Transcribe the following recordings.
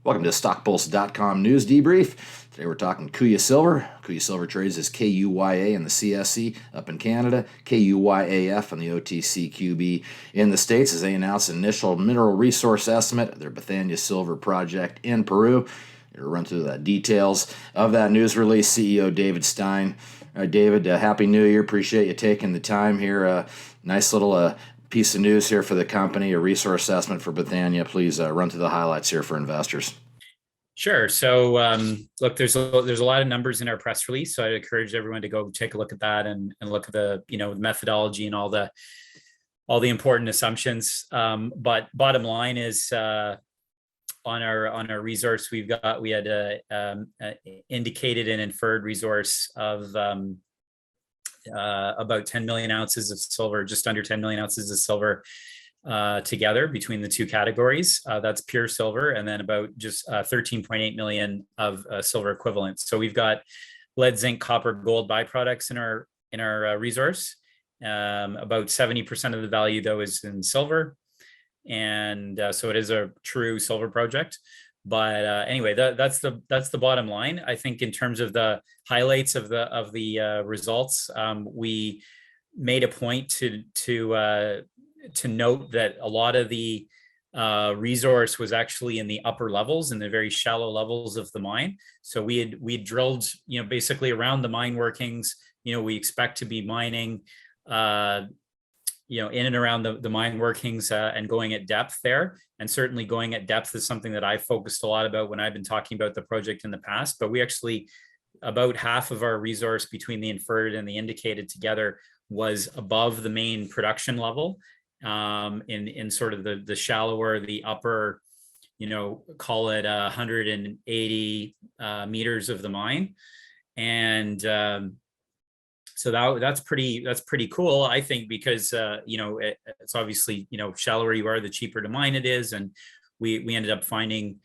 Welcome to StockPulse.com news debrief. Today we're talking Kuya Silver. Kuya Silver trades as KUYA in the CSE up in Canada, KUYAF on the OTCQB in the States as they announce initial mineral resource estimate of their Bethania Silver Project in Peru. We'll run through the details of that news release. CEO David Stein. All right, David, Happy New Year. Appreciate you taking the time here. Nice little piece of news here for the company, a resource assessment for Bethania. Please run through the highlights here for investors. Sure. So, look, there's a lot of numbers in our press release, so I'd encourage everyone to go take a look at that and look at the methodology and all the important assumptions. But bottom line is on our resource, we had a indicated and inferred resource of about 10 million ounces of silver, just under 10 million ounces of silver together between the two categories. That's pure silver, and then about just 13.8 million of silver equivalent. So we've got lead, zinc, copper, gold byproducts in our resource. About 70% of the value though is in silver, and so it is a true silver project. But anyway, that's the bottom line. I think in terms of the highlights of the results, we made a point to note that a lot of the resource was actually in the upper levels, in the very shallow levels of the mine. So we drilled, basically around the mine workings. We expect to be mining, in and around the mine workings and going at depth there. And certainly going at depth is something that I've focused a lot about when I've been talking about the project in the past. But we actually, about half of our resource between the inferred and the indicated together was above the main production level, in sort of the shallower, the upper, call it 180 meters of the mine. And so that's pretty cool, I think, because it's obviously, shallower you are, the cheaper to mine it is. And we ended up finding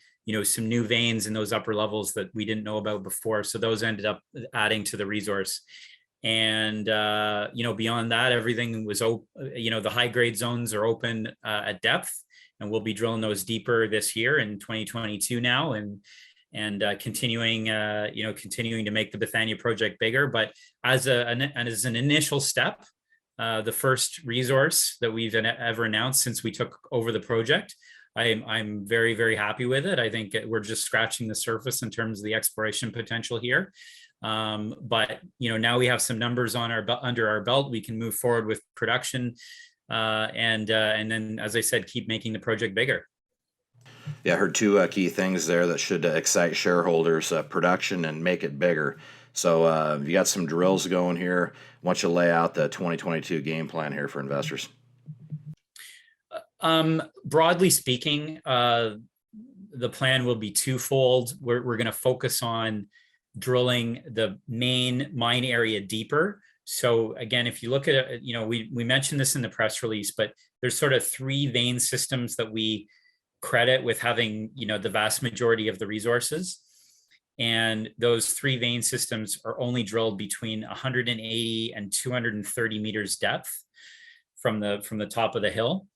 some new veins in those upper levels that we didn't know about before. So those ended up adding to the resource. And beyond that, everything was open. The high grade zones are open at depth, and we'll be drilling those deeper this year in 2022 now, and continuing to make the Bethania project bigger. But as an initial step, the first resource that we've ever announced since we took over the project, I'm very, very happy with it. I think we're just scratching the surface in terms of the exploration potential here. But now we have some numbers under our belt. We can move forward with production, and then, as I said, keep making the project bigger. Yeah, I heard two key things there that should excite shareholders: production and make it bigger. So you got some drills going here. Why don't you lay out the 2022 game plan here for investors? Broadly speaking, the plan will be twofold. We're going to focus on drilling the main mine area deeper. So again, if you look at it, we mentioned this in the press release, but there's sort of three vein systems that we credit with having, the vast majority of the resources. And those three vein systems are only drilled between 180 and 230 meters depth from the top of the hill.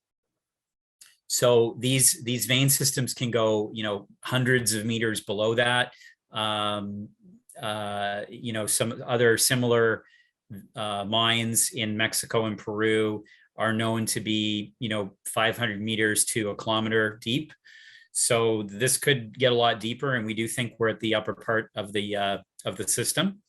So these vein systems can go, hundreds of meters below that. Some other similar mines in Mexico and Peru are known to be, 500 meters to a kilometer deep. So this could get a lot deeper, and we do think we're at the upper part of the system.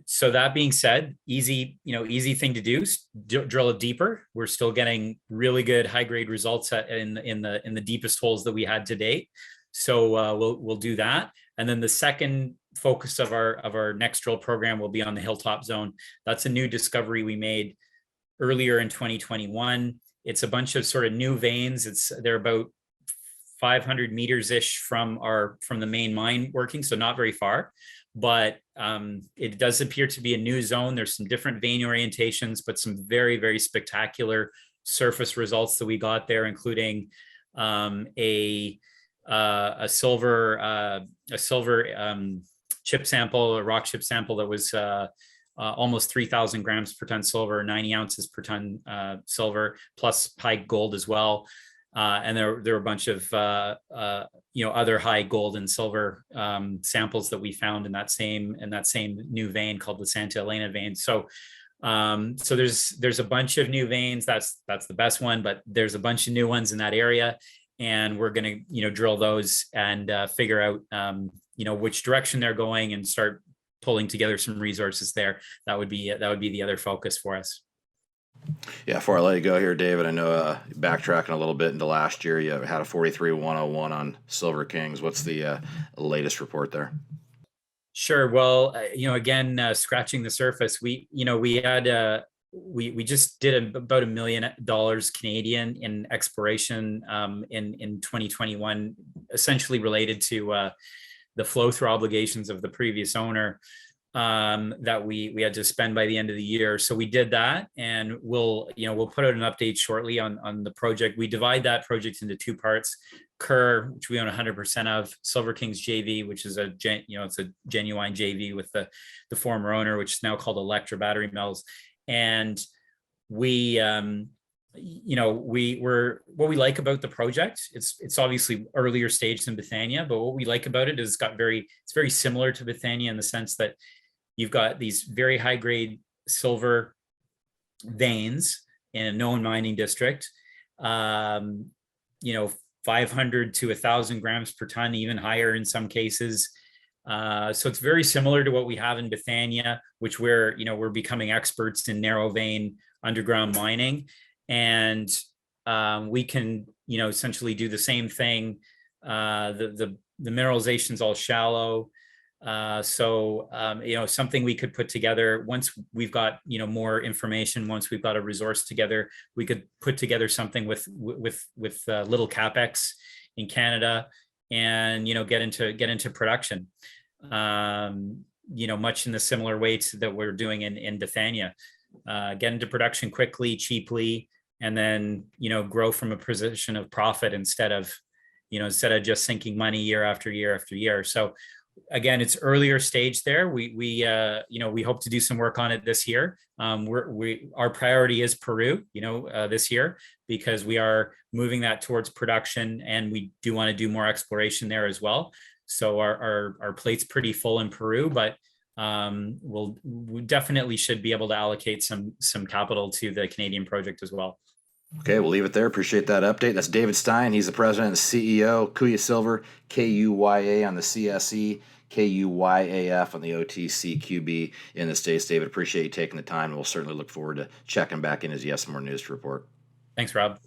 So that being said, easy thing to do, drill it deeper. We're still getting really good high grade results in the deepest holes that we had to date. So we'll do that. And then the second focus of our next drill program will be on the Hilltop Zone. That's a new discovery we made earlier in 2021. It's a bunch of sort of new veins. They're about 500 meters ish from the main mine working, so not very far. But it does appear to be a new zone. There's some different vein orientations, but some very, very spectacular surface results that we got there, including a silver chip sample, a rock chip sample that was almost 3,000 grams per ton silver, 90 ounces per ton silver, plus high gold as well. And there were a bunch of other high gold and silver samples that we found in that same new vein called the Santa Elena vein. So there's a bunch of new veins. That's the best one, but there's a bunch of new ones in that area, and we're going to drill those and figure out which direction they're going and start pulling together some resources there. That would be the other focus for us. Yeah, before I let you go here, David, I know backtracking a little bit into last year, you had a 43-101 on Silver Kings. What's the latest report there? Sure. Well, again, scratching the surface, we just did about $1 million Canadian in exploration in 2021, essentially related to the flow through obligations of the previous owner that we had to spend by the end of the year. So we did that, and we'll put out an update shortly on the project. We divide that project into two parts: Kerr, which we own 100% of; Silver Kings JV, which is it's a genuine JV with the former owner, which is now called Electra Battery Mills. And what we like about the project, it's obviously earlier stage than Bethania, but what we like about it is it's very similar to Bethania in the sense that you've got these very high grade silver veins in a known mining district, 500 to 1,000 grams per ton, even higher in some cases. So it's very similar to what we have in Bethania, which we're becoming experts in narrow vein underground mining, and we can essentially do the same thing. The mineralization's all shallow. Something we could put together once we've got more information. Once we've got a resource together, we could put together something with little capex in Canada, and get into production. Much in the similar way that we're doing in Bethania. Get into production quickly, cheaply, and then grow from a position of profit instead of just sinking money year after year after year. So again, it's earlier stage there. We hope to do some work on it this year. Our priority is Peru, this year, because we are moving that towards production, and we do want to do more exploration there as well. So our plate's pretty full in Peru, but we definitely should be able to allocate some capital to the Canadian project as well. Okay, we'll leave it there. Appreciate that update. That's David Stein. He's the president and CEO, Kuya Silver, KUYA on the CSE, KUYAF on the OTCQB in the States. David, appreciate you taking the time, and we'll certainly look forward to checking back in as you have some more news to report. Thanks, Rob.